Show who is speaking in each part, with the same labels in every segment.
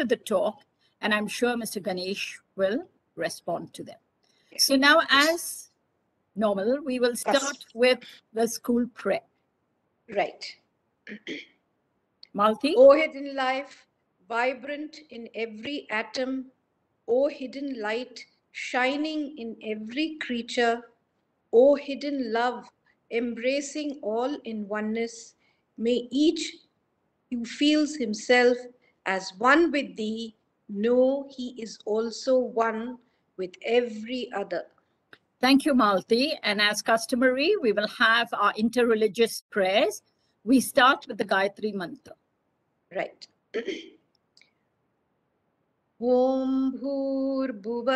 Speaker 1: of the talk, and I'm sure Mr. Ganesh will respond to them. So now, as normal, we will start with the school prayer.
Speaker 2: Right.
Speaker 1: Malti?
Speaker 2: O hidden life, vibrant in every atom, O hidden light, shining in every creature, O hidden love, embracing all in oneness, may each who feels himself as one with thee know he is also one with every other.
Speaker 1: Thank you, Malti. And as customary, we will have our interreligious prayers. We start with the Gayatri Mantra.
Speaker 2: Right. Om Bhur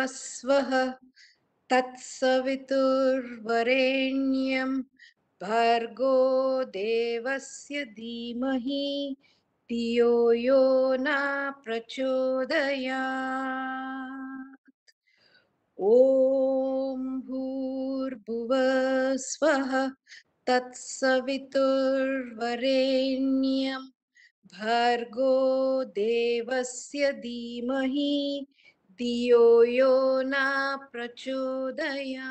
Speaker 2: Swaha Tatsaviturvarenyam Bhargo Devasya Dhimahi Dhiyo Yo Na Prachodayat. Om Bhur Swaha Tatsaviturvarenyam Bhargo Devasya Dhimahi Dhiyo Yo Na Prachodayat.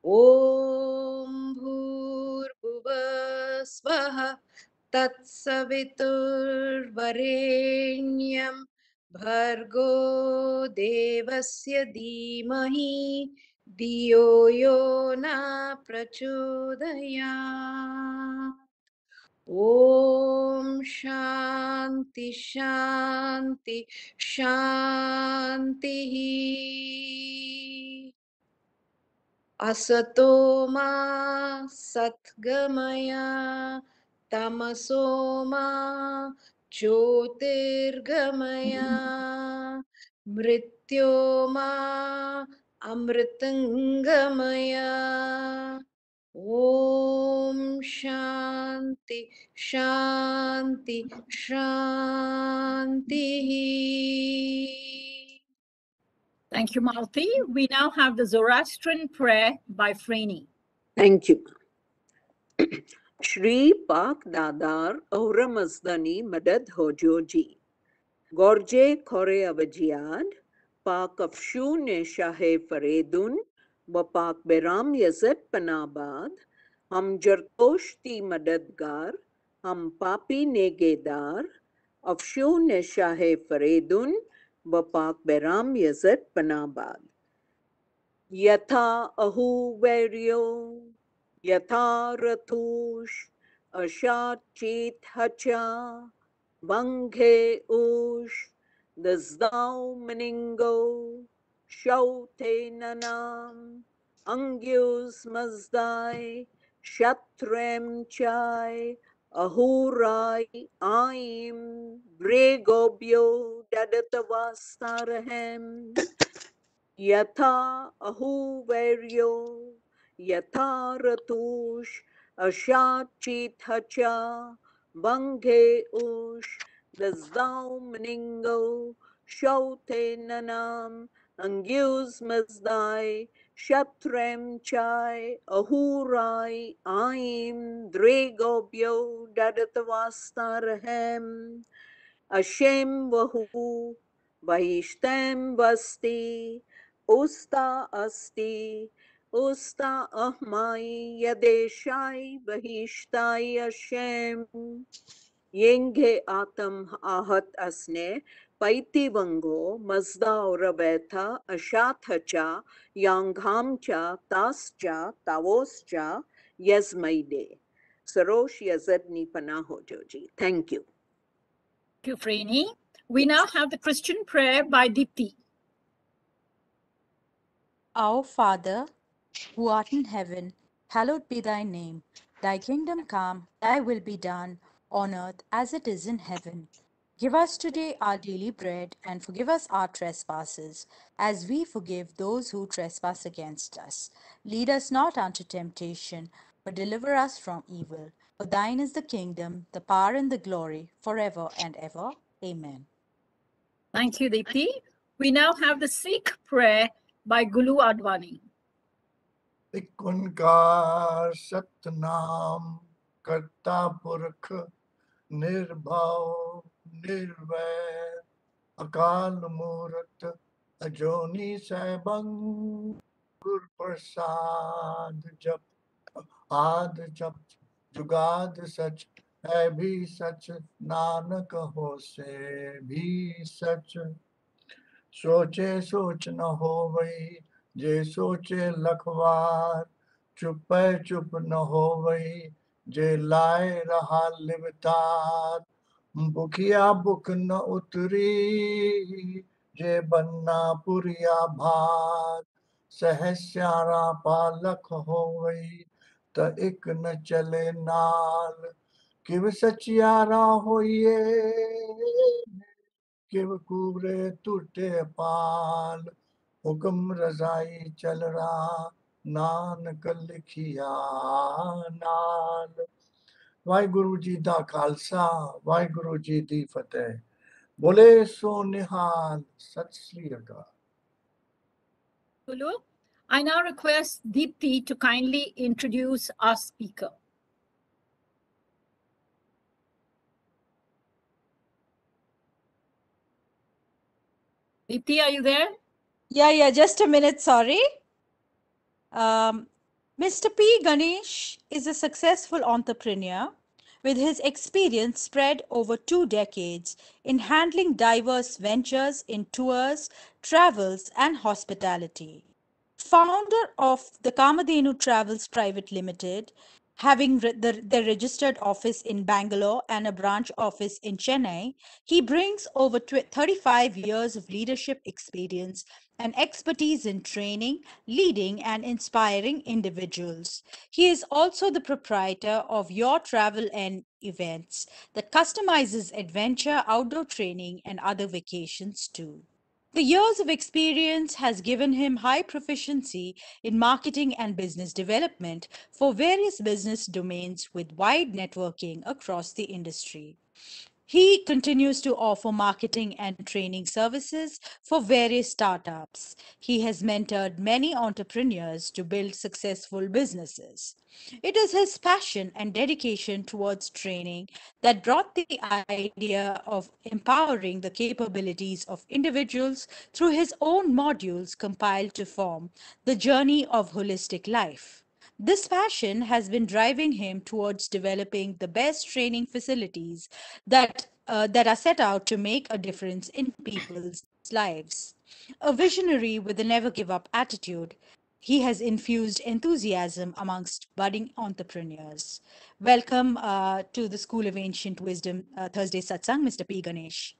Speaker 2: Om Bhurbhuva Swaha Tatsaviturvarenyam Bhargo Devasya Dhimahi Dhiyo Yo Na Prachodayat. Om Shanti Shanti Shanti. Asatoma Satgamaya Tamasoma Jyotirgamaya Mrityoma Amritangamaya. Om Shanti Shanti Shanti.
Speaker 1: Thank you, Malti. We now have the Zoroastrian prayer by Freni.
Speaker 3: Thank you. Shri Pak Dadar Auramazdani Madad Hojoji. Gorje Kore Avajiad, Pak Afshu ne Shahe Faredun, Bapak Beram Yazet Panabad, Ham Jartoshti Madadgar, Ham Papi Negedar, Afshu ne Shahe Faredun, Bapak Beram Yazet Panabad. Yatha Ahu Veryo, Yatha Ratush, Ashat Chit Hacha, Banghe Ush, Dazdau Meningo, Shaute Nanam, Angyus Mazdai, Shatrem Chai, Ahurai Aim, Bregobyo Dadatavastarahem. Yatha Ahu Veryo, Yatha Ratush, Ashat Chit Hacha, Banghe Ush, Dazdau Meningo, Shaute Nanam, Angyus Mazdai, Shatrem Chai, Ahurai, Aim, Dregobyo, Dadatavastarahem, Ashem Vahu, Vahishtem Vasti, Usta Asti, Usta Ahmai, Yadeshai, Vahishtai Hashem, Yenge Atam Ahat Asne, Paiti Vango, Mazda Orabetha, Ashathacha, Yanghamcha, Tascha, Tavoscha, Yasmaide. Sarosh Yazadni Panaho Joji. Thank you.
Speaker 1: Thank you, Freni. We now have the Christian prayer by Deepti.
Speaker 4: Our Father, who art in heaven, hallowed be thy name. Thy kingdom come, thy will be done, on earth as it is in heaven. Give us today our daily bread, and forgive us our trespasses, as we forgive those who trespass against us. Lead us not unto temptation, but deliver us from evil. For thine is the kingdom, the power, and the glory, forever and ever. Amen.
Speaker 1: Thank you, Deepti. We now have the Sikh prayer by Gulu Advani.
Speaker 5: एक ओंकार सतनाम करता पुरख निर्भव निर्वैर अकाल मूरत अजोनी सैभं गुर प्रसाद जप आद जप जुगाद सच है भी सच नानक हो से भी सच सोचे सोच न हो वही जे सोचे लखवार चुप चुप न हो वही जे लाए रहा लिवतार बुखिया बुख न उतरी जे बन्ना पुरिया भार सहस्यारा पालक हो वही त एक न चले नाल किव सचियारा होइए किव कुबरे टूटे पाल हुक्म रजाई चल रहा नानक लिखिया नाल वाहिगुरु जी दा खालसा वाहिगुरु जी दी फतेह बोले सो निहाल सत श्री अकाल
Speaker 1: Tulu. I now request Deepthi to kindly introduce our speaker. Deepthi, are you there?
Speaker 4: Yeah, just a minute, sorry. Mr. P. Ganesh is a successful entrepreneur with his experience spread over 2 decades in handling diverse ventures in tours, travels, and hospitality. Founder of the Kamadhenu Travels Private Limited, having the registered office in Bangalore and a branch office in Chennai, he brings over 35 years of leadership experience and expertise in training, leading, and inspiring individuals. He is also the proprietor of Your Travel and Events that customizes adventure, outdoor training, and other vacations too. The years of experience has given him high proficiency in marketing and business development for various business domains with wide networking across the industry. He continues to offer marketing and training services for various startups. He has mentored many entrepreneurs to build successful businesses. It is his passion and dedication towards training that brought the idea of empowering the capabilities of individuals through his own modules compiled to form the Journey of Holistic Life. This passion has been driving him towards developing the best training facilities that are set out to make a difference in people's lives. A visionary with a never give up attitude, he has infused enthusiasm amongst budding entrepreneurs. Welcome to the School of Ancient Wisdom Thursday Satsang, Mr. P. Ganesh.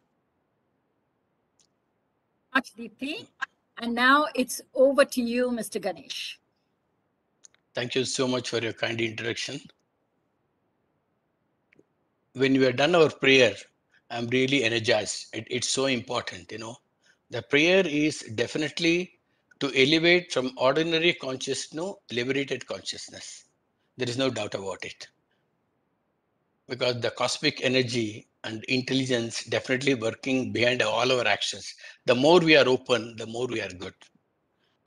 Speaker 1: Much, Deepthi. And now it's over to you, Mr. Ganesh.
Speaker 6: Thank you so much for your kind introduction. When we have done our prayer, I'm really energized. It's so important, The prayer is definitely to elevate from ordinary consciousness to liberated consciousness. There is no doubt about it. Because the cosmic energy and intelligence definitely working behind all our actions. The more we are open, the more we are good.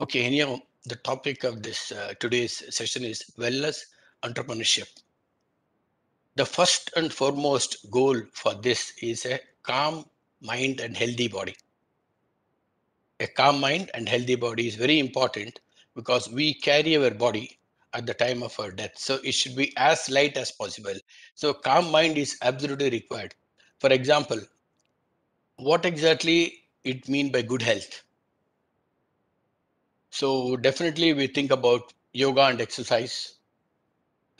Speaker 6: Okay, anyhow, the topic of this today's session is wellness entrepreneurship. The first and foremost goal for this is a calm mind and healthy body. A calm mind and healthy body is very important because we carry our body at the time of our death. So it should be as light as possible. So calm mind is absolutely required. For example, what exactly it mean by good health? So definitely we think about yoga and exercise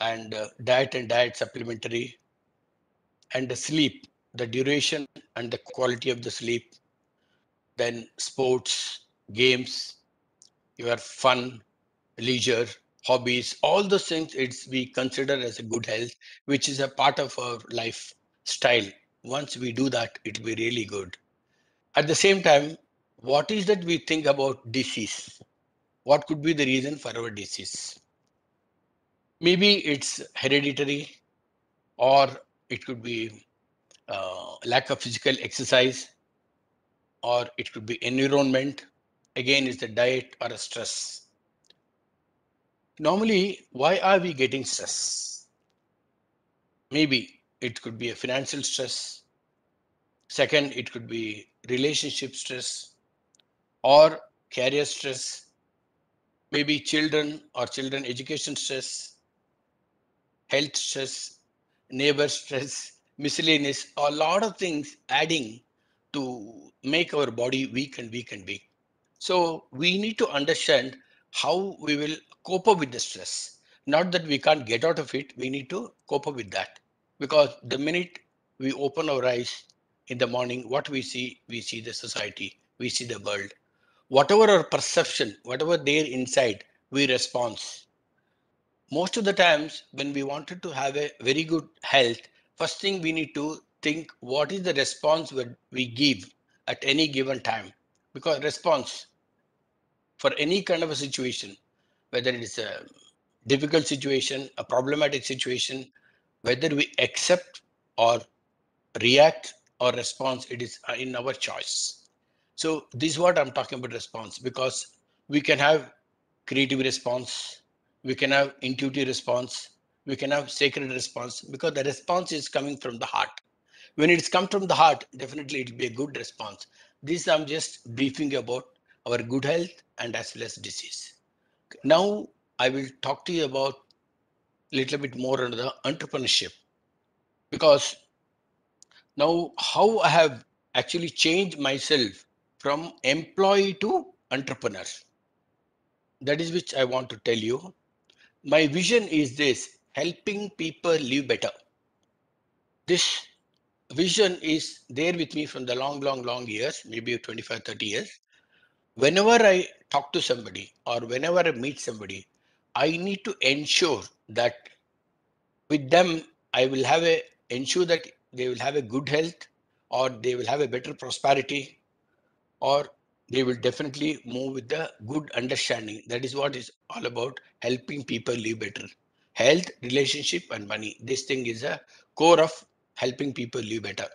Speaker 6: and diet and diet supplementary and the sleep, the duration and the quality of the sleep, then sports, games, your fun, leisure, hobbies, all those things it's we consider as a good health, which is a part of our lifestyle. Once we do that, it'll be really good. At the same time, what is that we think about disease? What could be the reason for our disease? Maybe it's hereditary, or it could be lack of physical exercise, or it could be environment. Again, is the diet or a stress. Normally, why are we getting stress? Maybe it could be a financial stress, Second, it could be relationship stress or career stress, maybe children education stress, health stress, neighbor stress, miscellaneous, a lot of things adding to make our body weak and weak and weak. So we need to understand how we will cope up with the stress. Not that we can't get out of it, we need to cope up with that. Because the minute we open our eyes in the morning, what we see the society, we see the world. Whatever our perception, whatever there inside, we respond. Most of the times when we wanted to have a very good health, first thing we need to think what is the response we give at any given time. Because response for any kind of a situation, whether it is a difficult situation, a problematic situation, whether we accept or react or response, it is in our choice. So this is what I'm talking about, response, because we can have creative response, we can have intuitive response, we can have sacred response, because the response is coming from the heart. When it's come from the heart, definitely it will be a good response. This I'm just briefing about our good health and as well as disease. Now I will talk to you about a little bit more on the entrepreneurship, because now how I have actually changed myself from employee to entrepreneur. That is which I want to tell you. My vision is this: helping people live better. This vision is there with me from the long years, maybe 25, 30 years. Whenever I talk to somebody or whenever I meet somebody, I need to ensure that with them, I will ensure that they will have a good health, or they will have a better prosperity, or they will definitely move with the good understanding. That is what is all about, helping people live better. Health, relationship, and money. This thing is a core of helping people live better.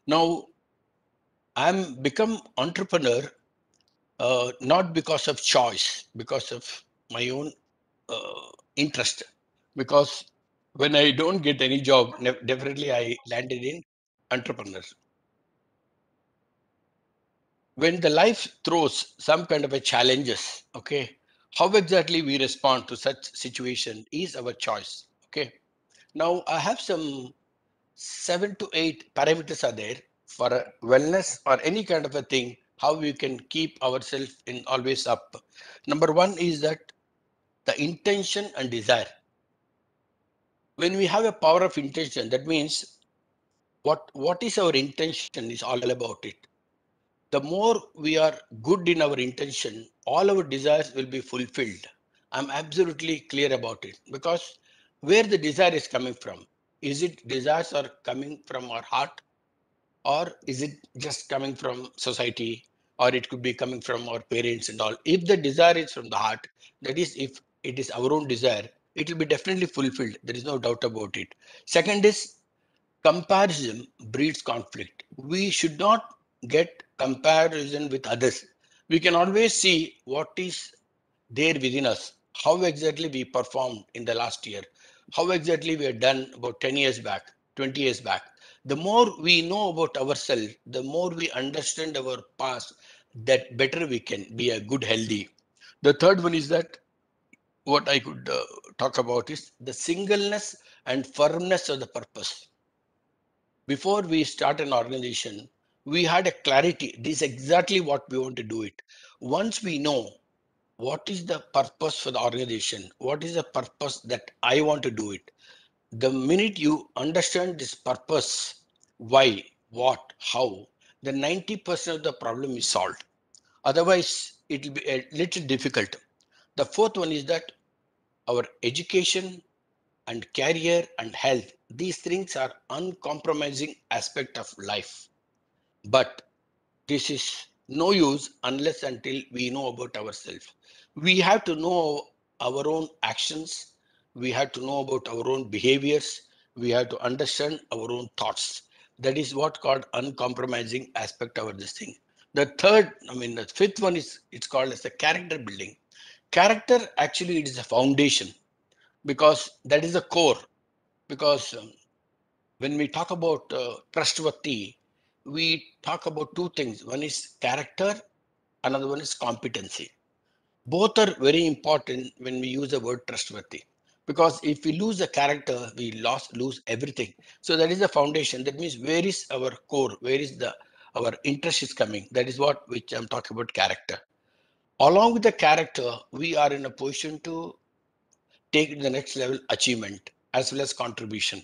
Speaker 6: Now, I'm become entrepreneur not because of choice, because of my own interest. Because when I don't get any job, definitely I landed in entrepreneur. When the life throws some kind of a challenges, okay, how exactly we respond to such situation is our choice. Okay. Now I have some 7 to 8 parameters are there for a wellness or any kind of a thing, how we can keep ourselves in always up. Number one is that the intention and desire. When we have a power of intention, that means what is our intention is all about it. The more we are good in our intention, all our desires will be fulfilled. I'm absolutely clear about it, because where the desire is coming from, is it desires are coming from our heart, or is it just coming from society, or it could be coming from our parents and all? If the desire is from the heart, that is, if it is our own desire, it will be definitely fulfilled. There is no doubt about it. Second is, comparison breeds conflict. We should not get comparison with others. We can always see what is there within us, how exactly we performed in the last year, how exactly we have done about 10 years back, 20 years back. The more we know about ourselves, the more we understand our past, that better we can be a good healthy. The third one is that what I could talk about is the singleness and firmness of the purpose. Before we start an organization, we had a clarity. This is exactly what we want to do it. Once we know what is the purpose for the organization, what is the purpose that I want to do it, the minute you understand this purpose, why, what, how, then 90% of the problem is solved. Otherwise, it will be a little difficult. The fourth one is that our education and career and health, these things are uncompromising aspect of life. But this is no use unless until we know about ourselves. We have to know our own actions. We have to know about our own behaviors. We have to understand our own thoughts. That is what called uncompromising aspect of this thing. The fifth one is, it's called as a character building. Character, actually, it is a foundation, because that is a core. Because when we talk about trustworthy, we talk about two things. One is character, another one is competency. Both are very important when we use the word trustworthy, because if we lose the character, we lose everything. So that is the foundation. That means where is our core? Where is our interest is coming? That is what which I'm talking about, character. Along with the character, we are in a position to take the next level achievement as well as contribution.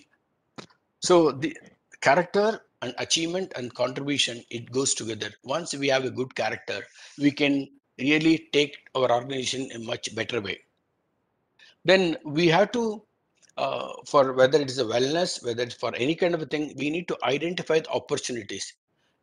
Speaker 6: So the character and achievement and contribution, it goes together. Once we have a good character, we can really take our organization in a much better way. Then we have to, for whether it is a wellness, whether it's for any kind of a thing, we need to identify the opportunities.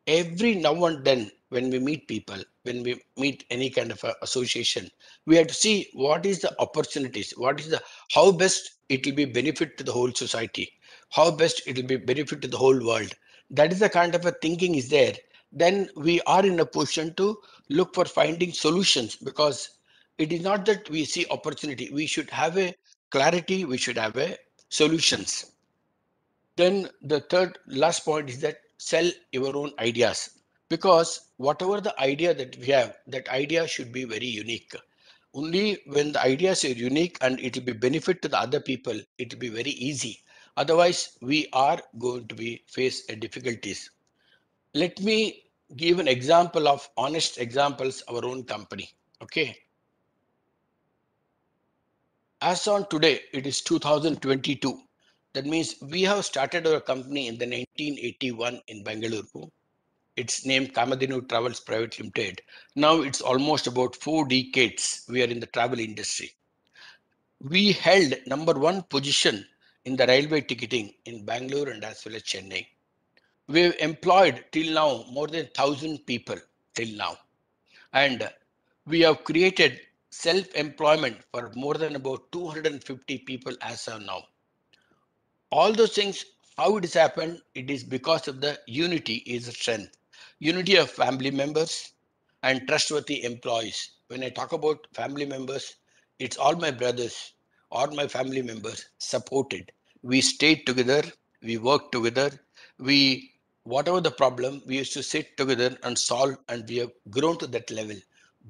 Speaker 6: Every now and then, when we meet people, when we meet any kind of a association, we have to see what is the opportunities, what is the, how best it will be benefit to the whole society, how best it will be benefit to the whole world. That is the kind of a thinking is there. Then we are in a position to look for finding solutions, because it is not that we see opportunity, we should have a clarity, we should have a solutions. Then the third last point is that sell your own ideas, because whatever the idea that we have, that idea should be very unique. Only when the ideas are unique and it will be benefit to the other people, it will be very easy. Otherwise, we are going to be face difficulties. Let me give an example of honest examples, our own company. Okay. As on today, it is 2022. That means we have started our company in the 1981 in Bengaluru. It's named Kamadhenu Travels Private Limited. Now it's almost about 4 decades we are in the travel industry. We held number one position in the railway ticketing in Bangalore and as well as Chennai. We've employed till now more than 1,000 people till now. And we have created self-employment for more than about 250 people as of now. All those things, how it has happened, it is because of the unity is a strength. Unity of family members and trustworthy employees. When I talk about family members, it's all my brothers, all my family members supported. We stayed together, we worked together, we, whatever the problem, we used to sit together and solve, and we have grown to that level.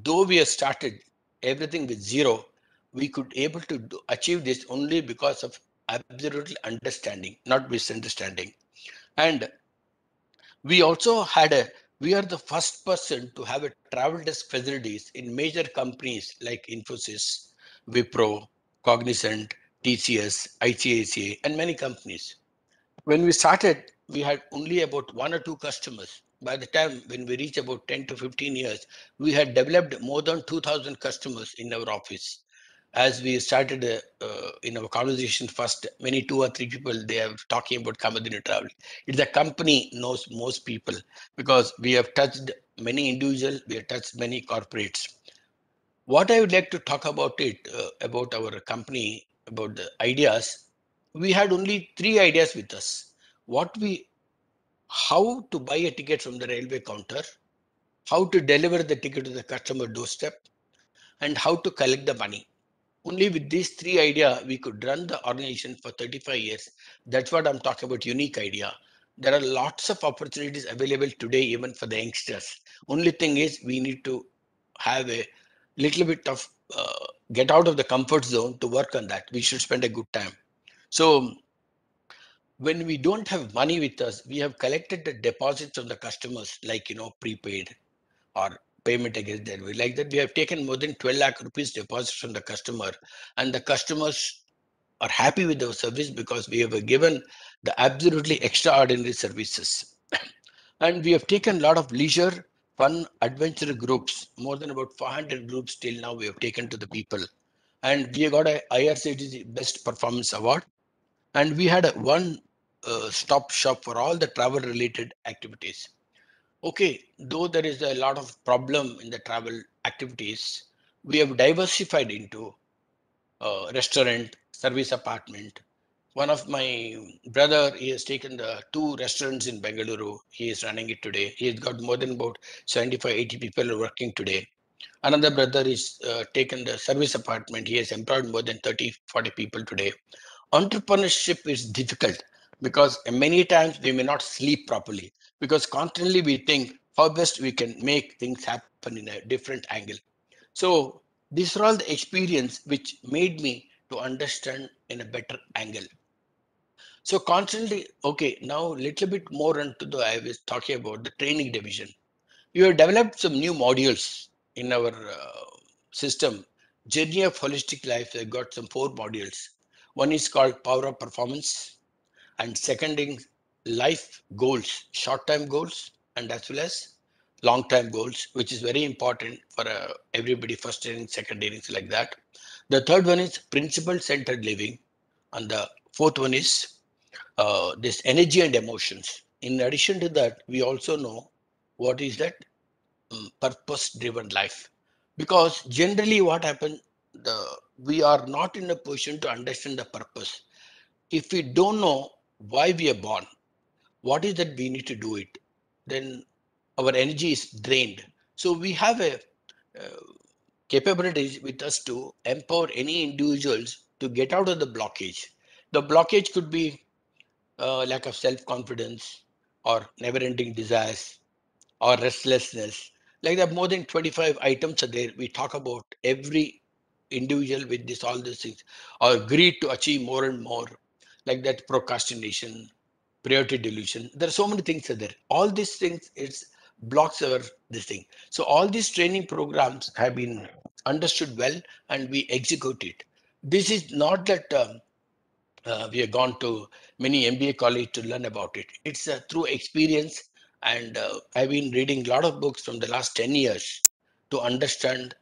Speaker 6: Though we have started everything with zero, we could able to achieve this only because of absolutely understanding, not misunderstanding. And we also had we are the first person to have a travel desk facilities in major companies like Infosys, Wipro, Cognizant, TCS, ICICI, and many companies. When we started, we had only about 1 or 2 customers. By the time when we reach about 10 to 15 years, we had developed more than 2,000 customers in our office. As we started in our conversation first, many 2 or 3 people, they are talking about Kamadhini Travel. It's a company knows most people, because we have touched many individuals, we have touched many corporates. What I would like to talk about it, about our company, about the ideas, we had only 3 ideas with us. How to buy a ticket from the railway counter, how to deliver the ticket to the customer doorstep, and how to collect the money. Only with these 3 ideas, we could run the organization for 35 years. That's what I'm talking about, unique idea. There are lots of opportunities available today, even for the youngsters. Only thing is we need to have a little bit of get out of the comfort zone to work on that. We should spend a good time. So when we don't have money with us, we have collected the deposits of the customers, like, prepaid or payment against delivery. Like that, we have taken more than 12 lakh rupees deposits from the customer, and the customers are happy with our service because we have given the absolutely extraordinary services. And we have taken a lot of leisure, fun, adventure groups, more than about 400 groups till now we have taken to the people. And we got a IRCTC Best Performance Award. And we had a one stop shop for all the travel related activities. Okay, though there is a lot of problem in the travel activities, we have diversified into restaurant, service apartment. One of my brother, he has taken the 2 restaurants in Bengaluru. He is running it today. He has got more than about 75, 80 people working today. Another brother is taken the service apartment. He has employed more than 30, 40 people today. Entrepreneurship is difficult because many times we may not sleep properly. because constantly we think how best we can make things happen in a different angle. So these are all the experience which made me to understand in a better angle. So constantly, okay, now little bit more into the, I was talking about the training division. You have developed some new modules in our system. Journey of Holistic Life, I got some 4 modules. One is called Power of Performance, and second is life goals, short-term goals, and as well as long-term goals, which is very important for everybody, first year, second year, like that. The third one is principle-centered living, and the fourth one is this energy and emotions. In addition to that, we also know what is that purpose-driven life, because generally what happens, we are not in a position to understand the purpose. If we don't know why we are born, what is that we need to do it, then our energy is drained. So we have a capabilities with us to empower any individuals to get out of the blockage. The blockage could be lack of self-confidence, or never-ending desires, or restlessness. Like that, more than 25 items are there. We talk about every individual with this, all these things, or greed to achieve more and more, like that, procrastination, priority delusion. There are so many things are there. All these things, it's blocks our this thing. So all these training programs have been understood well, and we execute it. This is not that we have gone to many MBA college to learn about it. It's through experience, and I've been reading a lot of books from the last 10 years to understand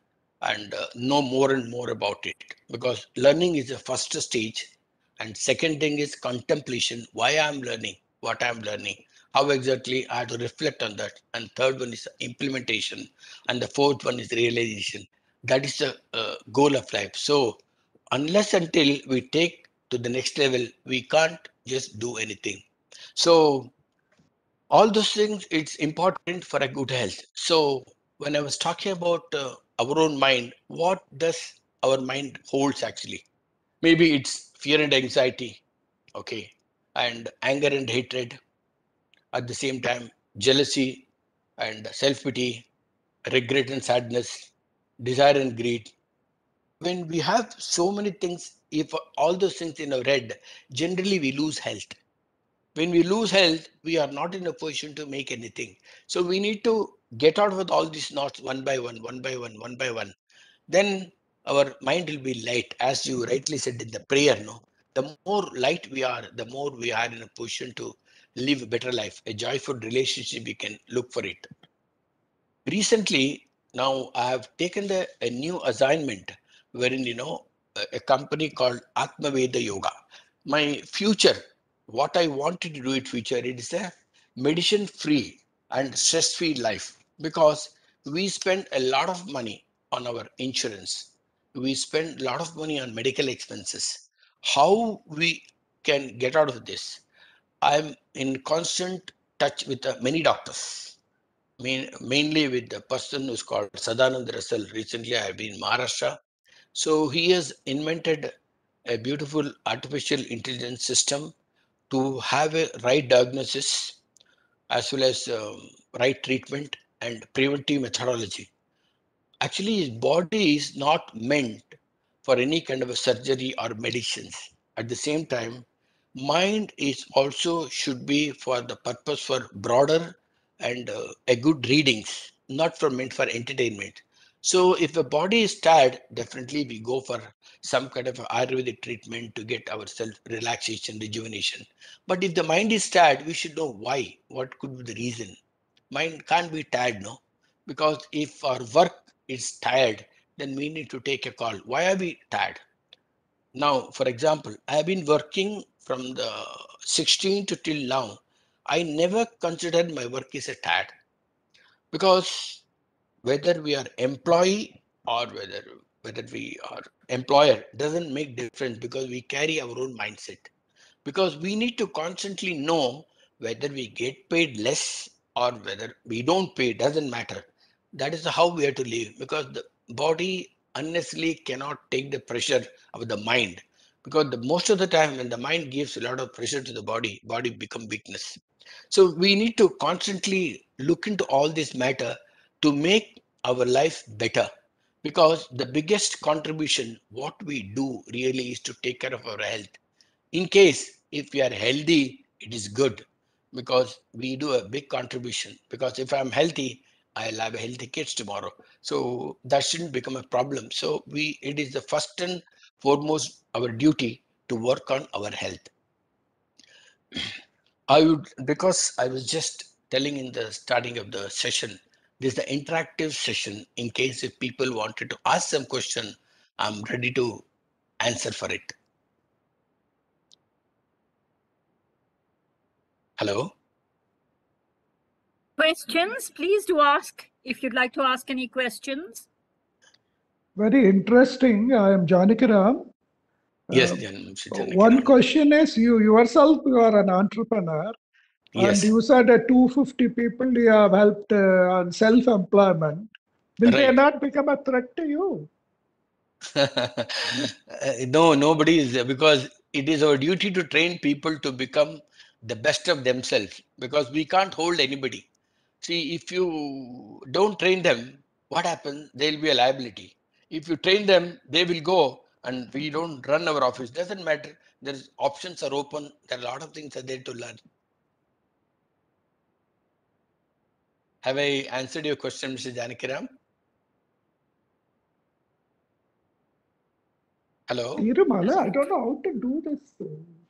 Speaker 6: and know more and more about it. Because learning is the first stage, and second thing is contemplation. Why I'm learning, what I'm learning, how exactly I have to reflect on that. And third one is implementation, and the fourth one is realization. That is the goal of life. So unless until we take to the next level, we can't just do anything. So all those things, it's important for a good health. So when I was talking about our own mind, what does our mind holds actually? Maybe it's fear and anxiety, okay, and anger and hatred, at the same time jealousy and self-pity, regret and sadness, desire and greed. When we have so many things, if all those things in our head, generally we lose health. When we lose health, we are not in a position to make anything. So we need to get out with all these knots one by one, one by one, one by one. Then our mind will be light, as you rightly said in the prayer. No, the more light we are, the more we are in a position to live a better life, a joyful relationship. We can look for it. Recently, now I have taken a new assignment, wherein a company called Atmaveda Yoga. My future, what I wanted to do in future, it is a medicine free and stress free life, because we spend a lot of money on our insurance, we spend a lot of money on medical expenses. How we can get out of this? I'm in constant touch with many doctors, mainly with the person who's called Sadanand Russell. Recently, I have been in Maharashtra. So he has invented a beautiful artificial intelligence system to have a right diagnosis, as well as right treatment and preventive methodology. Actually, his body is not meant for any kind of a surgery or medicines. At the same time, mind is also should be for the purpose for broader and a good readings, not for meant for entertainment. So if the body is tired, definitely we go for some kind of Ayurvedic treatment to get ourselves relaxation, rejuvenation. But if the mind is tired, we should know why. What could be the reason? Mind can't be tired, no? Because if our work is tired, then we need to take a call. Why are we tired? Now, for example, I have been working from the 16 to till now. I never considered my work is a tired, because whether we are employee or whether we are employer doesn't make difference, because we carry our own mindset. Because we need to constantly know whether we get paid less or whether we don't pay, doesn't matter. That is how we have to live, because the body unnecessarily cannot take the pressure of the mind, because most of the time when the mind gives a lot of pressure to the body become weakness. So we need to constantly look into all this matter to make our life better, because the biggest contribution what we do really is to take care of our health. In case if we are healthy, it is good, because we do a big contribution. Because if I'm healthy, I'll have healthy kids tomorrow, so that shouldn't become a problem. So it is the first and foremost our duty to work on our health. I would, because I was just telling in the starting of the session, this is the interactive session. In case if people wanted to ask some question, I'm ready to answer for it. Hello.
Speaker 1: Questions, please do ask if you'd like to ask any questions.
Speaker 7: Very interesting. I am Janaki-Ram.
Speaker 6: Yes,
Speaker 7: One question is, you yourself, you are an entrepreneur,
Speaker 6: yes.
Speaker 7: and you said that 250 people you have helped on self-employment. Will they
Speaker 6: Right.
Speaker 7: not become a threat to you?
Speaker 6: No, nobody is there, because it is our duty to train people to become the best of themselves, because we can't hold anybody. See, if you don't train them, what happens? They'll be a liability. If you train them, they will go, and we don't run our office. Doesn't matter. There's options are open. There are a lot of things are there to learn. Have I answered your question, Mr. Janaki-Ram? Hello?
Speaker 7: Tirumala, I don't know how to do this.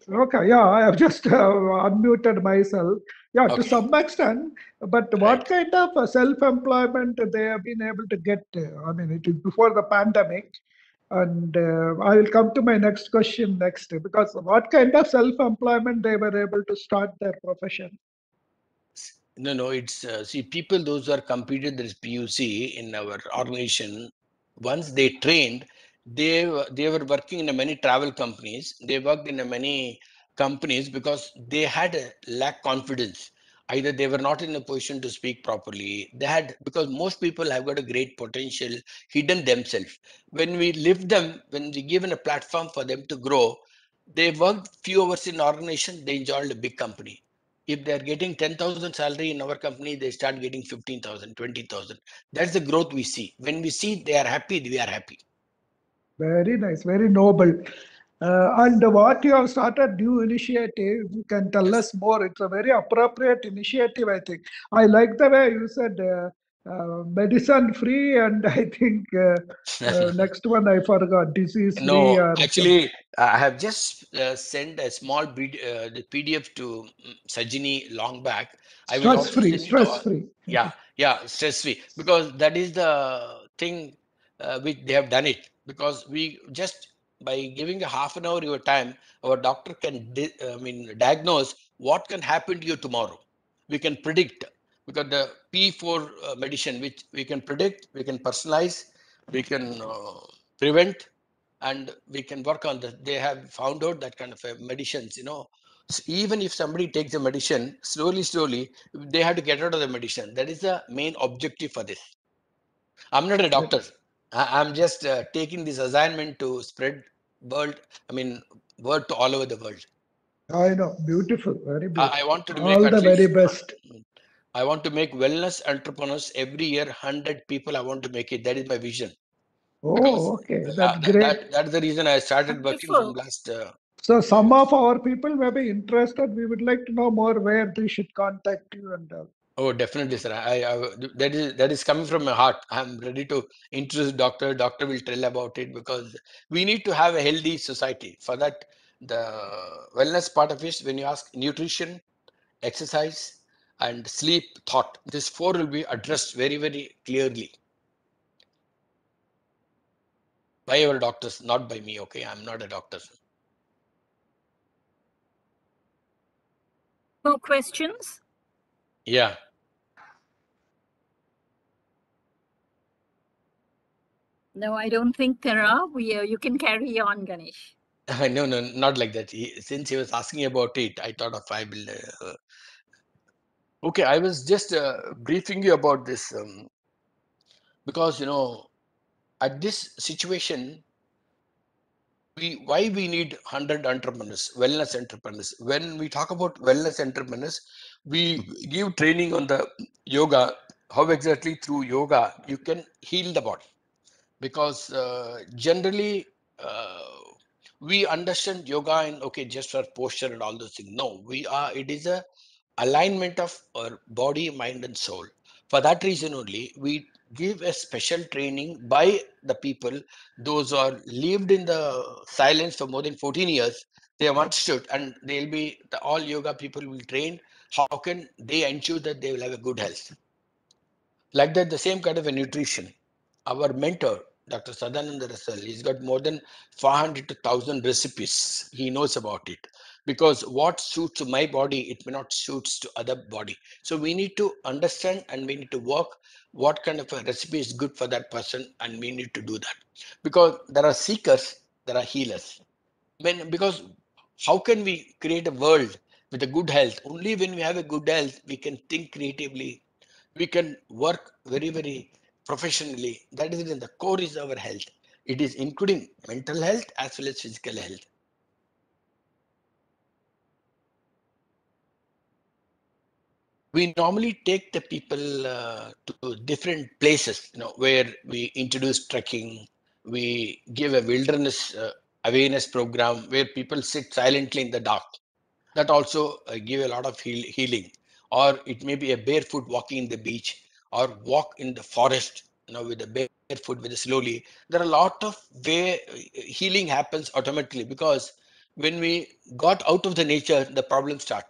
Speaker 7: Okay, yeah, I have just unmuted myself. Yeah, to
Speaker 6: Okay.
Speaker 7: some extent, but what
Speaker 6: Right.
Speaker 7: kind of self-employment they have been able to get? I mean, it is before the pandemic. And I will come to my next question next, because what kind of self-employment they were able to start their profession?
Speaker 6: No, it's see, people those who are completed this PUC in our organization, once they trained, they were working in a many travel companies. They worked in a many companies because they had a lack confidence. Either they were not in a position to speak properly. They had, because most people have got a great potential hidden themselves. When we lift them, when we given a platform for them to grow, they worked few hours in organization. They joined a big company. If they're getting 10,000 salary in our company, they start getting 15,000, 20,000. That's the growth we see. When we see they are happy, we are happy.
Speaker 7: Very nice, very noble. And what you have started new initiative, you can tell us more. It's a very appropriate initiative, I think. I like the way you said medicine free, and I think next one I forgot, disease free
Speaker 6: No,
Speaker 7: or something.
Speaker 6: actually, I have just sent a small the PDF to Sajani long back. I will
Speaker 7: Stress
Speaker 6: also
Speaker 7: free,
Speaker 6: send it.
Speaker 7: stress free.
Speaker 6: Yeah, stress free, because that is the thing which they have done it. Because we just by giving a half an hour your time, our doctor can diagnose what can happen to you tomorrow. We can predict, because the P4 medicine, which we can predict, we can personalize, we can prevent, and we can work on that. They have found out that kind of medicines, So even if somebody takes a medicine slowly, they have to get out of the medicine. That is the main objective for this. I'm not a doctor. I'm just taking this assignment to spread world, I mean, word to all over the world.
Speaker 7: I know, beautiful, very
Speaker 6: I
Speaker 7: beautiful.
Speaker 6: wanted to make
Speaker 7: All
Speaker 6: at
Speaker 7: the very
Speaker 6: least,
Speaker 7: best.
Speaker 6: I want to make wellness entrepreneurs every year, 100 people. I want to make it. That is my vision. Because
Speaker 7: Oh, okay, that's great.
Speaker 6: that's the reason I started working from
Speaker 1: Wonderful.
Speaker 6: last.
Speaker 7: So some of our people may be interested. We would like to know more where they should contact you and all.
Speaker 6: Oh, definitely, sir. That is coming from my heart. I'm ready to introduce doctor. Doctor will tell about it, because we need to have a healthy society. For that, the wellness part of it, when you ask nutrition, exercise, and sleep, thought, this four will be addressed very, very clearly by our doctors, not by me. Okay, I'm not a doctor.
Speaker 1: No questions?
Speaker 6: Yeah.
Speaker 1: No, I don't think there are. You can carry on, Ganesh.
Speaker 6: No, not like that. Since he was asking about it, I thought of I will. Okay, I was just briefing you about this, because at this situation, why we need 100 entrepreneurs, wellness entrepreneurs. When we talk about wellness entrepreneurs, we give training on the yoga, how exactly through yoga you can heal the body. Because generally we understand yoga and okay, just for posture and all those things. No, it is a alignment of our body, mind, and soul. For that reason only, we give a special training by the people, those who are lived in the silence for more than 14 years. They have understood, and they'll be all yoga people will train. How can they ensure that they will have a good health? Like that, the same kind of a nutrition. Our mentor, Dr. Sadananda Russell, he's got more than 400 to 1,000 recipes. He knows about it. Because what suits my body, it may not suits to other body. So we need to understand and we need to work what kind of a recipe is good for that person, and we need to do that. Because there are seekers, there are healers. Because how can we create a world with a good health? Only when we have a good health, we can think creatively, we can work very, very professionally. That is in the core is our health. It is including mental health as well as physical health. We normally take the people to different places, where we introduce trekking. We give a wilderness awareness program where people sit silently in the dark. That also give a lot of healing. Or it may be a barefoot walking in the beach, or walk in the forest, with a barefoot, with a slowly. There are a lot of way healing happens automatically, because when we got out of the nature, the problems start.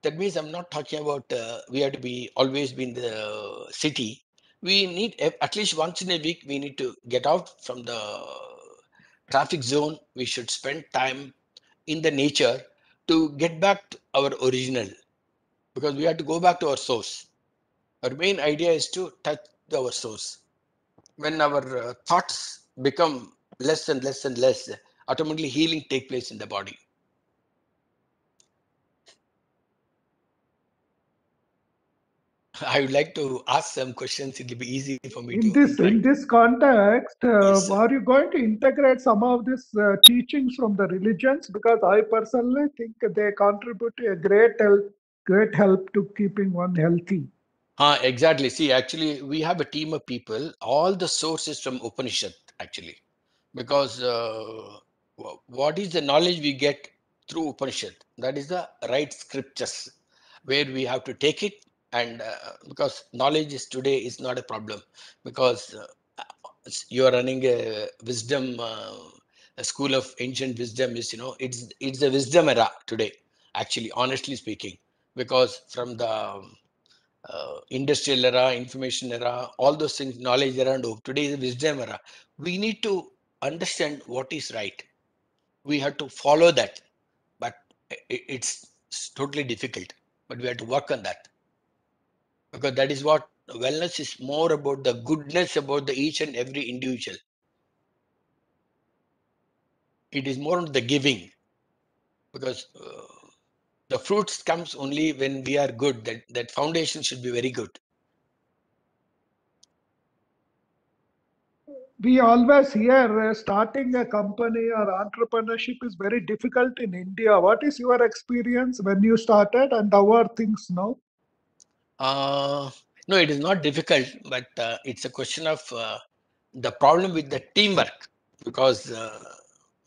Speaker 6: That means I'm not talking about we have to be always be in the city. We need at least once in a week, we need to get out from the traffic zone. We should spend time in the nature to get back to our original, because we have to go back to our source. Our main idea is to touch our source. When our thoughts become less and less and less, automatically healing take place in the body. I would like to ask some questions. It will be easy for me
Speaker 7: In
Speaker 6: to interact.
Speaker 7: this context,
Speaker 6: Yes, sir.
Speaker 7: are you going to integrate some of these teachings from the religions? Because I personally think they contribute to a great help to keeping one healthy.
Speaker 6: Exactly. See, actually, we have a team of people. All the sources from Upanishad, actually, because what is the knowledge we get through Upanishad? That is the right scriptures, where we have to take it. And because knowledge is today is not a problem, because you are running a wisdom, a school of ancient wisdom is, it's a wisdom era today, actually, honestly speaking, because from the industrial era, information era, all those things, knowledge era, and today is a wisdom era. We need to understand what is right. We have to follow that, but it's totally difficult. But we have to work on that, because that is what wellness is more about, the goodness about the each and every individual. It is more on the giving, because the fruits comes only when we are good. That foundation should be very good.
Speaker 7: We always hear starting a company or entrepreneurship is very difficult in India. What is your experience when you started, and how are things now?
Speaker 6: Uh, no, it is not difficult, but it's a question of the problem with the teamwork, because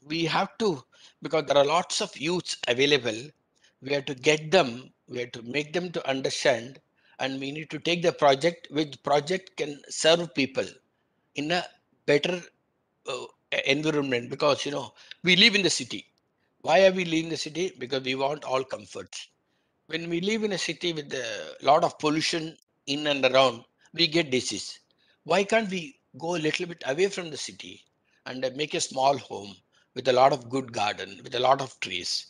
Speaker 6: we have to, because there are lots of youths available. We have to get them, we have to make them to understand, and we need to take the project, which project can serve people in a better uh, environment, because we live in the city. Why are we living in the city? Because we want all comforts. When we live in a city with a lot of pollution in and around, we get disease. Why can't we go a little bit away from the city and make a small home with a lot of good garden, with a lot of trees?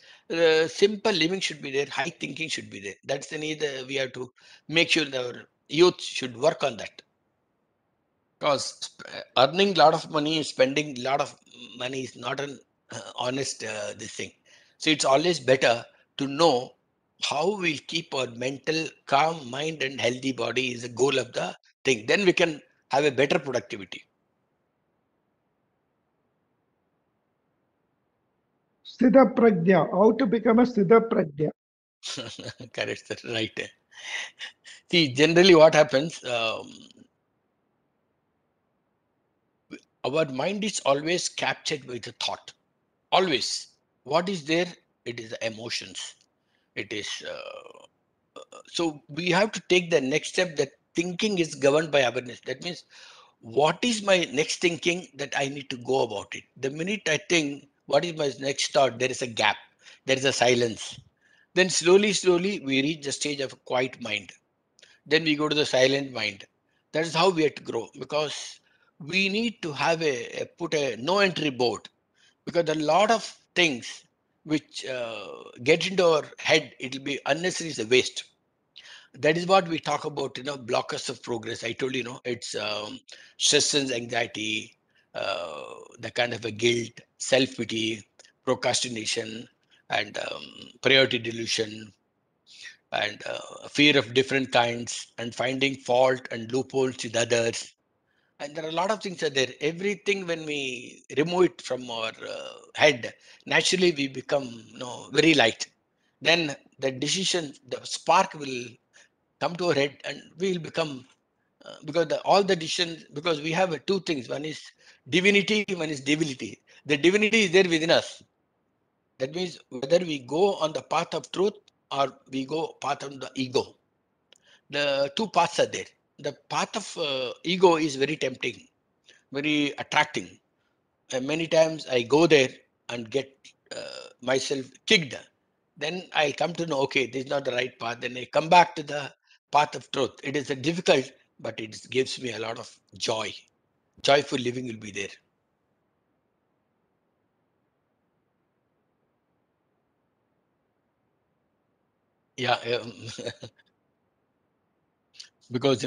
Speaker 6: Simple living should be there, high thinking should be there. That's the need. We have to make sure that our youth should work on that, because earning a lot of money, spending a lot of money is not an honest this thing. So it's always better to know how we'll keep our mental calm mind and healthy body is the goal of the thing. Then we can have a better productivity.
Speaker 7: Siddha Prajna, how to become a Siddha Prajna.
Speaker 6: Correct, sir. Right. See, generally what happens, our mind is always captured by the thought. Always. What is there? It is the emotions. It is so we have to take the next step, that thinking is governed by awareness. That means, what is my next thinking that I need to go about it? The minute I think, what is my next thought? There is a gap. There is a silence. Then slowly, we reach the stage of a quiet mind. Then we go to the silent mind. That is how we have to grow, because we need to have put a no entry board, because a lot of things which get into our head, it will be unnecessary, is a waste. That is what we talk about, blockers of progress. I told it's stress and anxiety, the kind of a guilt, self-pity, procrastination, and priority delusion, and fear of different kinds, and finding fault and loopholes with others. And there are a lot of things are there. Everything, when we remove it from our head, naturally we become very light. Then the decision, the spark will come to our head, and we will become because all the decisions, because we have two things. One is divinity, one is debility. The divinity is there within us. That means whether we go on the path of truth or we go path of the ego. The two paths are there. The path of ego is very tempting, very attracting. Many times I go there and get myself kicked. Then I'll come to know, okay, this is not the right path. Then I come back to the path of truth. It is a difficult, but it gives me a lot of joy. Joyful living will be there. Yeah, because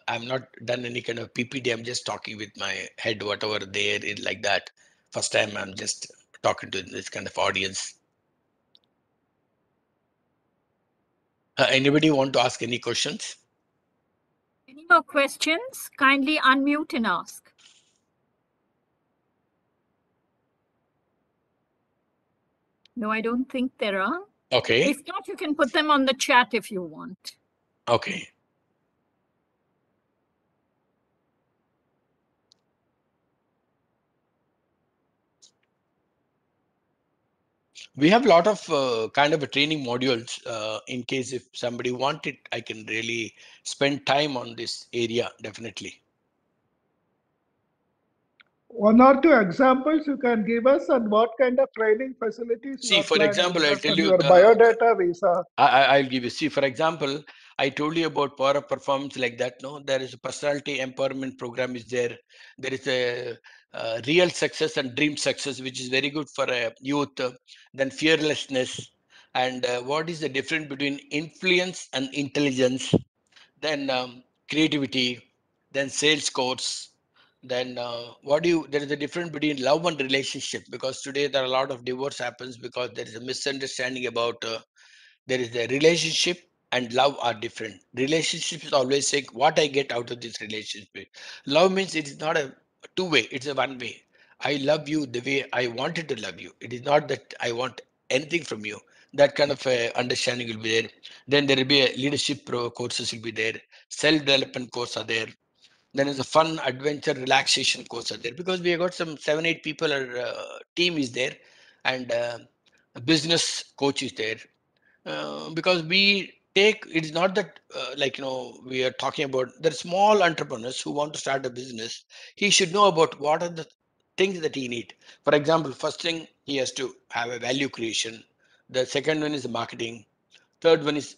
Speaker 6: I'm not done any kind of PPT. I'm just talking with my head, whatever there is like that. First time I'm just talking to this kind of audience. Anybody want to ask any questions?
Speaker 1: Any more questions? Kindly unmute and ask. No, I don't think there are.
Speaker 6: Okay.
Speaker 1: If not, you can put them on the chat if you want.
Speaker 6: Okay. We have a lot of kind of a training modules. In case if somebody want it, I can really spend time on this area, definitely.
Speaker 7: One or two examples you can give us, and what kind of training facilities you
Speaker 6: See,
Speaker 7: are
Speaker 6: for
Speaker 7: planning,
Speaker 6: example, I'll
Speaker 7: just
Speaker 6: tell
Speaker 7: on
Speaker 6: you
Speaker 7: your biodata visa.
Speaker 6: I'll give you. See, for example, I told you about power of performance like that. No, there is a personality empowerment program is there. There is a real success and dream success, which is very good for youth. Then fearlessness, and what is the difference between influence and intelligence? Then creativity, then sales course, then there is a difference between love and relationship, because today there are a lot of divorce happens because there is a misunderstanding about there is a relationship and love are different. Relationship is always saying what I get out of this relationship. Love means it is not a two-way, it's a one-way. I love you the way I wanted to love you. It is not that I want anything from you. That kind of understanding will be there. Then there will be a leadership courses will be there. Self-development course are there. Then there's a fun adventure relaxation course are there, because we have got some 7-8 people, our team is there, and a business coach is there. Because we take, it's not that we are talking about the small entrepreneurs who want to start a business. He should know about what are the things that he need. For example, first thing, he has to have a value creation. The second one is marketing. Third one is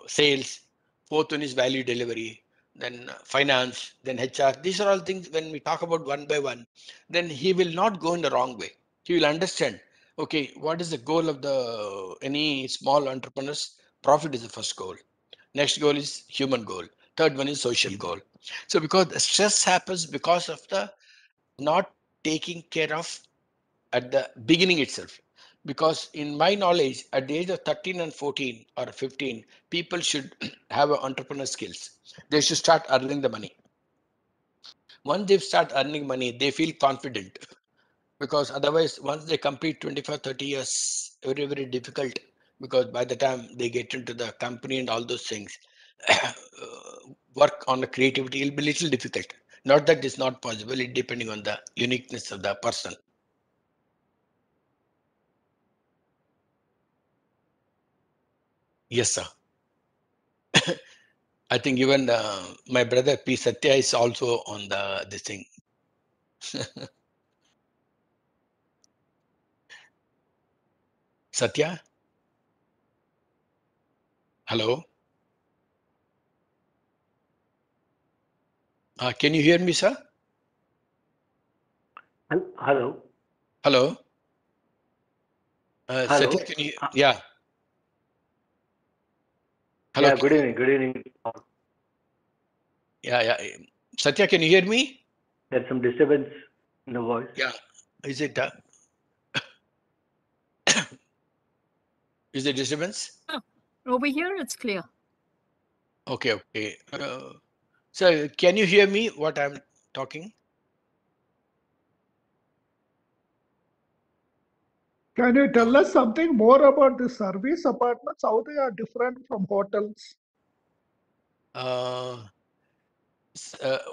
Speaker 6: sales. Fourth one is value delivery. Then finance. Then HR. These are all things when we talk about one by one. Then he will not go in the wrong way. He will understand. Okay, what is the goal of the any small entrepreneurs? Profit is the first goal. Next goal is human goal. Third one is social goal. So because the stress happens because of the not taking care of at the beginning itself. Because in my knowledge, at the age of 13 and 14 or 15, people should have entrepreneur skills. They should start earning the money. Once they start earning money, they feel confident. because otherwise once they complete 25, 30 years, very, very difficult, because by the time they get into the company and all those things, work on the creativity will be little difficult. Not that it's not possible, it depending on the uniqueness of the person. Yes, sir. I think even my brother P. Satya is also on this thing. Satya? Hello? Can you hear me, sir?
Speaker 8: Hello.
Speaker 6: Hello?
Speaker 8: Hello.
Speaker 6: Satya, can you? Yeah. Hello.
Speaker 8: Yeah, good evening. Good evening.
Speaker 6: Yeah. Satya, can you hear me?
Speaker 8: There's some disturbance in the voice.
Speaker 6: Yeah. Is it? Is there disturbance?
Speaker 1: Over here, it's clear.
Speaker 6: Okay. So, can you hear me? What I'm talking?
Speaker 7: Can you tell us something more about the service apartments? How they are different from hotels?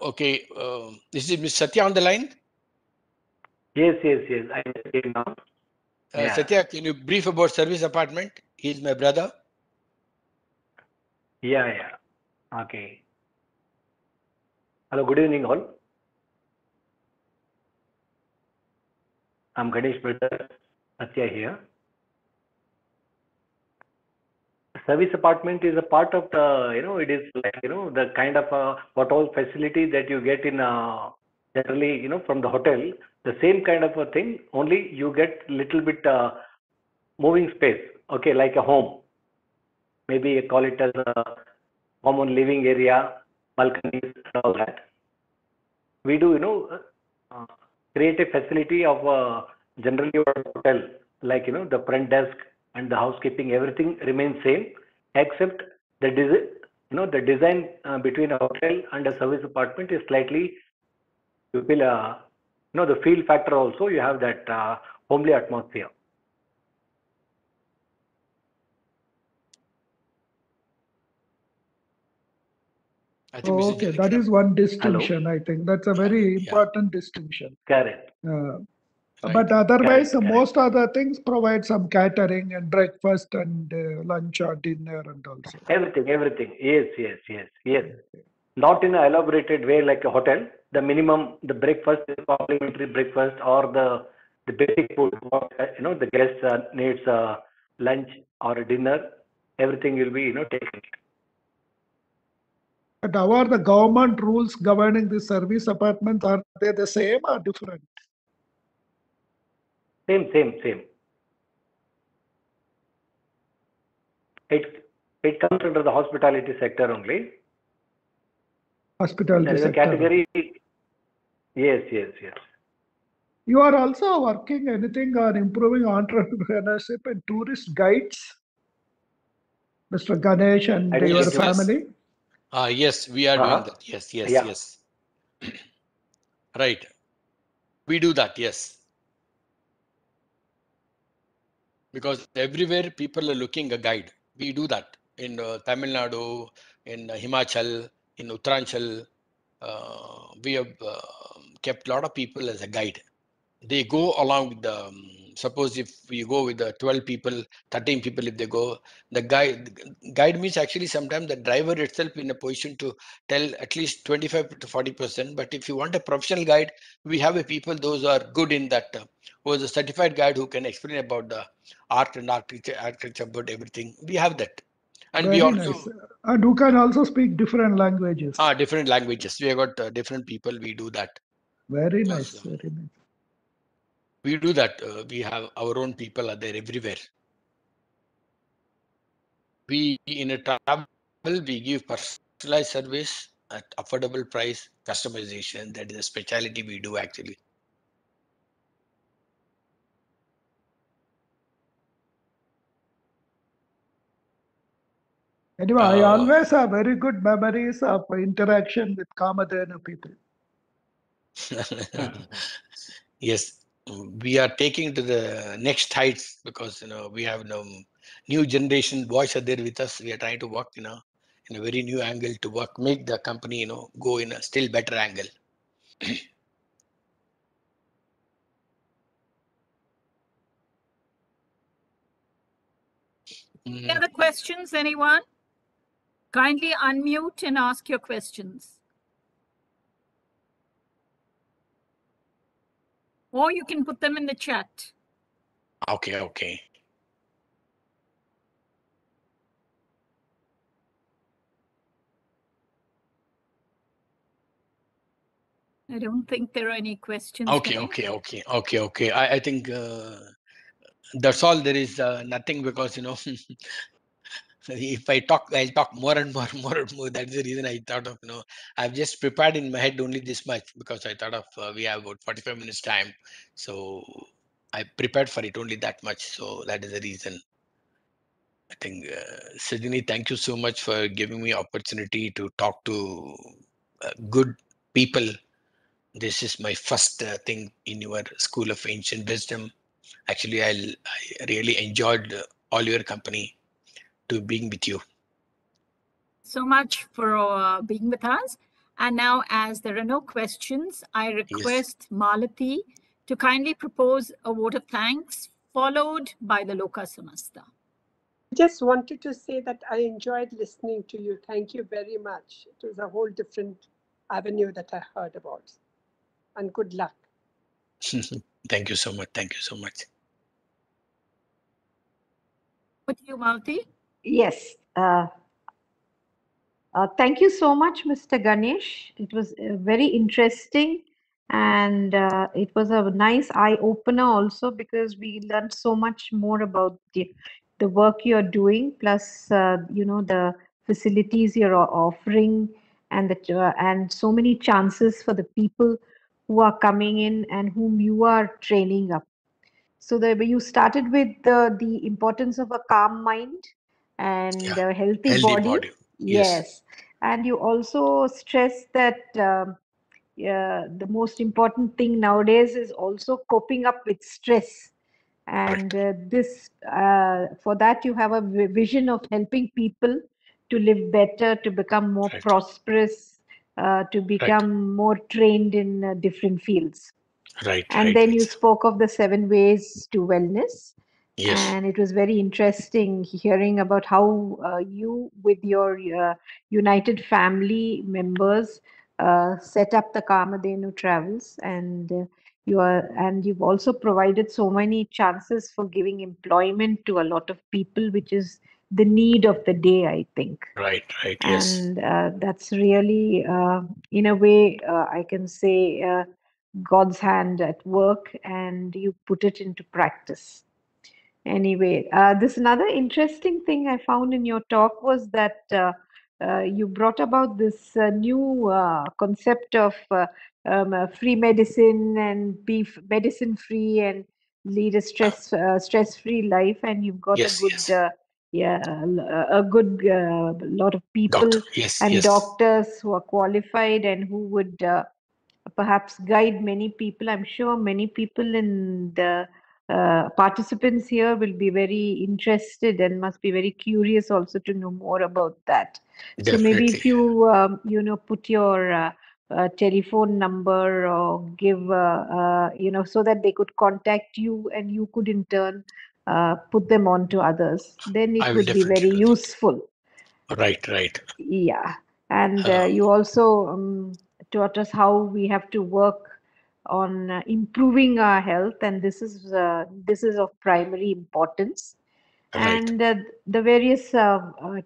Speaker 6: Okay. Is it Miss Satya on the line?
Speaker 8: Yes. I understand now. Yeah.
Speaker 6: Satya, can you brief about service apartment? He's my brother.
Speaker 8: Yeah. Okay. Hello, good evening all. I'm Ganesh brother Satya here. Service apartment is a part of the, it is like, the kind of what all facility that you get in generally, from the hotel, the same kind of a thing, only you get little bit moving space, okay, like a home. Maybe you call it as a common living area, balconies and all that. We do, create a facility of generally a hotel, like, the front desk and the housekeeping, everything remains same, except the design between a hotel and a service apartment is slightly, you feel, the feel factor also, you have that homely atmosphere.
Speaker 6: I think
Speaker 7: Okay, that is one distinction. I think that's a very important distinction.
Speaker 8: Correct.
Speaker 7: But otherwise,
Speaker 8: Correct.
Speaker 7: most other things provide some catering and breakfast and lunch or dinner and also.
Speaker 8: Everything. Yes. Not in an elaborated way like a hotel. The minimum, the breakfast is complimentary breakfast or the basic food. The guest needs lunch or a dinner. Everything will be taken.
Speaker 7: But how are the government rules governing the service apartments? Are they the same or different?
Speaker 8: Same. It comes under the hospitality sector only.
Speaker 7: Hospitality
Speaker 8: there is
Speaker 7: sector.
Speaker 8: A category. Yes.
Speaker 7: You are also working anything on improving entrepreneurship and tourist guides, Mr. Ganesh and your family?
Speaker 6: Yes, we are doing that. Yes. Right. We do that, yes. Because everywhere people are looking a guide. We do that in Tamil Nadu, in Himachal, in Uttaranchal. We have kept a lot of people as a guide. They go along with the, suppose if we go with the 12 people, 13 people, if they go, the guide means actually sometimes the driver itself in a position to tell at least 25 to 40%. But if you want a professional guide, we have a people, those are good in that, who is a certified guide who can explain about the art and architecture, about everything. We have that. And
Speaker 7: Very
Speaker 6: we also,
Speaker 7: nice. And who can also speak different languages.
Speaker 6: Different languages. We have got different people, we do that.
Speaker 7: Very nice.
Speaker 6: We do that. We have our own people are there everywhere. We in a travel, we give personalized service at affordable price, customization. That is a specialty we do actually.
Speaker 7: Anyway, I always have very good memories of interaction with Kamadhenu people.
Speaker 6: Yes. we are taking to the next heights, because we have new generation boys are there with us. We are trying to work in a very new angle to make the company go in a still better angle.
Speaker 1: Any other questions, anyone? Kindly unmute and ask your questions. Or you can put them in the chat.
Speaker 6: Okay.
Speaker 1: I don't think there are any questions.
Speaker 6: Okay. I think that's all. There is nothing, because if I talk, I'll talk more and more, more and more. That's the reason I thought of I've just prepared in my head only this much, because I thought of we have about 45 minutes time, so I prepared for it only that much. So that is the reason. I think Sajani, thank you so much for giving me opportunity to talk to good people. This is my first thing in your School of Ancient Wisdom. Actually, I really enjoyed all your company to being with you.
Speaker 1: So much for being with us. And now, as there are no questions, I request Malati to kindly propose a vote of thanks, followed by the Loka Samasta.
Speaker 9: Just wanted to say that I enjoyed listening to you. Thank you very much. It was a whole different avenue that I heard about. And good luck.
Speaker 6: Thank you so much. Thank you so much.
Speaker 1: With you, Malati?
Speaker 2: Yes. Thank you so much, Mr. Ganesh. It was very interesting, and it was a nice eye opener also, because we learned so much more about the work you're doing, plus the facilities you're offering, and and so many chances for the people who are coming in and whom you are training up. So you started with the importance of a calm mind and a healthy body. Yes. And you also stress that the most important thing nowadays is also coping up with stress. And for that, you have a vision of helping people to live better, to become more prosperous, to become more trained in different fields. And then you spoke of the 7 ways to wellness.
Speaker 6: Yes.
Speaker 2: And it was very interesting hearing about how you, with your United family members, set up the Kamadhenu Travels, and you've also provided so many chances for giving employment to a lot of people, which is the need of the day, I think.
Speaker 6: Right.
Speaker 2: And that's really, in a way, I can say, God's hand at work, and you put it into practice. Anyway, this another interesting thing I found in your talk was that you brought about this new concept of free medicine and be medicine free and lead a stress-free life, and you've got a good a good lot of people and doctors who are qualified and who would perhaps guide many people. I'm sure many people in the participants here will be very interested and must be very curious also to know more about that.
Speaker 6: Definitely.
Speaker 2: So maybe if you put your telephone number or give so that they could contact you and you could in turn put them on to others, then it would be very useful.
Speaker 6: Right.
Speaker 2: Yeah. And you also taught us how we have to work on improving our health, and this is of primary importance. And the various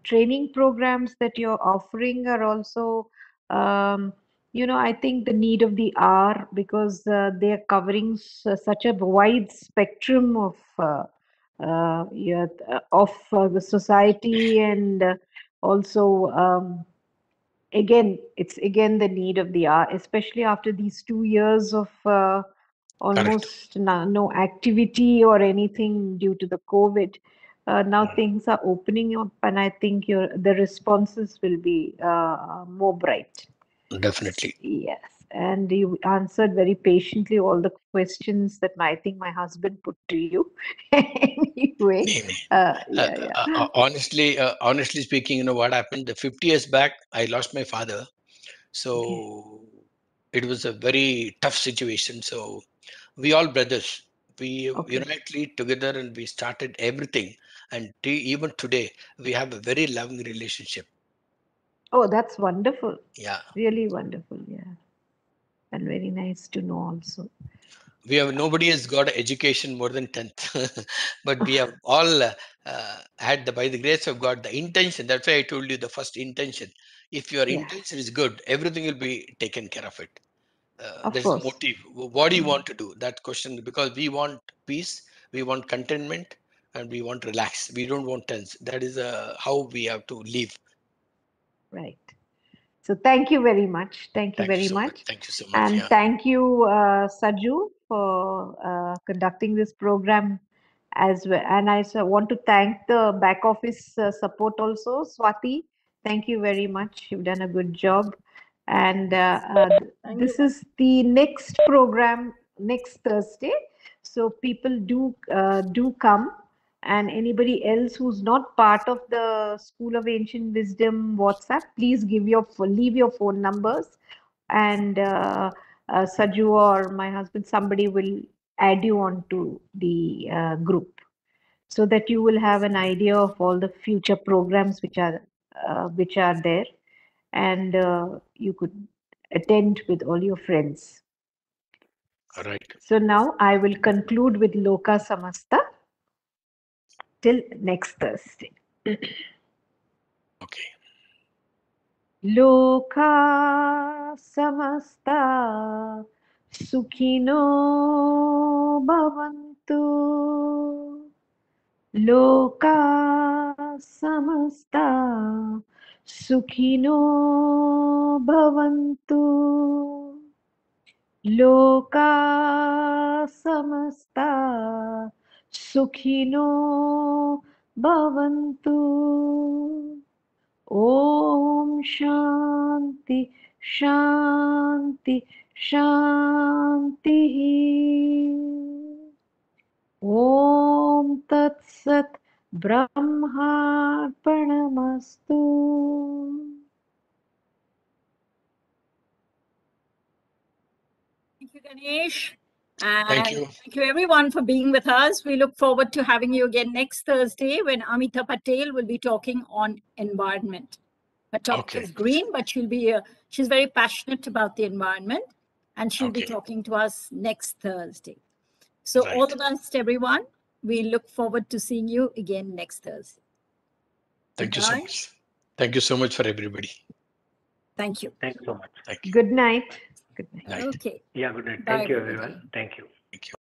Speaker 2: training programs that you're offering are also, I think the need of the hour, because they're covering such a wide spectrum of the society, and also it's again the need of the hour, especially after these 2 years of almost no activity or anything due to the COVID. Now things are opening up, and I think the responses will be more bright.
Speaker 6: Definitely.
Speaker 3: Yes, and you answered very patiently all the questions that I think my husband put to you. Anyway,
Speaker 6: Nee, nee.
Speaker 3: yeah.
Speaker 6: Honestly speaking, you know what happened? 50 years back, I lost my father.
Speaker 3: Okay.
Speaker 6: So it was a very tough situation. So we all brothers, we
Speaker 3: Okay.
Speaker 6: unitedly together and we started everything. And even today, we have a very loving relationship.
Speaker 3: Oh, that's wonderful.
Speaker 6: Yeah.
Speaker 3: Really wonderful. Yeah. And very nice to know also.
Speaker 6: Nobody has got education more than 10th, but we have all had by the grace of God, the intention. That's why I told you the first intention. If your
Speaker 3: Yeah,
Speaker 6: intention is good, everything will be taken care of it.
Speaker 3: of
Speaker 6: There's a
Speaker 3: course.
Speaker 6: motive. What do you want to do? That question, because we want peace, we want contentment, and we want relax. We don't want tense. That is how we have to live.
Speaker 3: Right. So thank you very much. Thank you
Speaker 6: Thank you
Speaker 3: very
Speaker 6: so much.
Speaker 3: much.
Speaker 6: Thank you so much.
Speaker 3: And
Speaker 6: Yeah.
Speaker 3: thank you, Saju, for conducting this program as well. And I want to thank the back office support also. Swati, thank you very much. You've done a good job. And
Speaker 1: Thank
Speaker 3: this
Speaker 1: you.
Speaker 3: is the next program next Thursday. So people do come. And anybody else who's not part of the School of Ancient Wisdom WhatsApp, please leave your phone numbers, and Saju or my husband, somebody will add you onto the group, so that you will have an idea of all the future programs which are there, and you could attend with all your friends.
Speaker 6: All right.
Speaker 3: So now I will conclude with Loka Samasta till next Thursday.
Speaker 6: Okay.
Speaker 3: लोका समस्ता सुखिनो भवन्तु लोका समस्ता सुखिनो भवन्तु लोका समस्ता सुखिनो भवन्तु ॐ शान्ति शान्ति शान्तिः ॐ तत्सत् ब्रह्मार्पणमस्तु
Speaker 1: Thank you, Ganesh.
Speaker 6: Thank
Speaker 1: And
Speaker 6: you.
Speaker 1: thank you, everyone, for being with us. We look forward to having you again next Thursday when Amita Patel will be talking on environment. Her topic
Speaker 6: Okay.
Speaker 1: is green, but she's very passionate about the environment, and she'll be
Speaker 6: Okay.
Speaker 1: talking to us next Thursday. So all
Speaker 6: Right.
Speaker 1: the best, everyone. We look forward to seeing you again next Thursday.
Speaker 6: Thank you so
Speaker 1: Goodbye.
Speaker 6: much. Thank you so much for everybody.
Speaker 1: Thank you.
Speaker 8: Thanks so much.
Speaker 6: Thank you.
Speaker 3: Good night. Good night.
Speaker 6: Night.
Speaker 1: Okay.
Speaker 8: Yeah, good night.
Speaker 1: Bye,
Speaker 8: Thank you,
Speaker 1: everybody.
Speaker 8: everyone. Thank you.
Speaker 6: Thank you.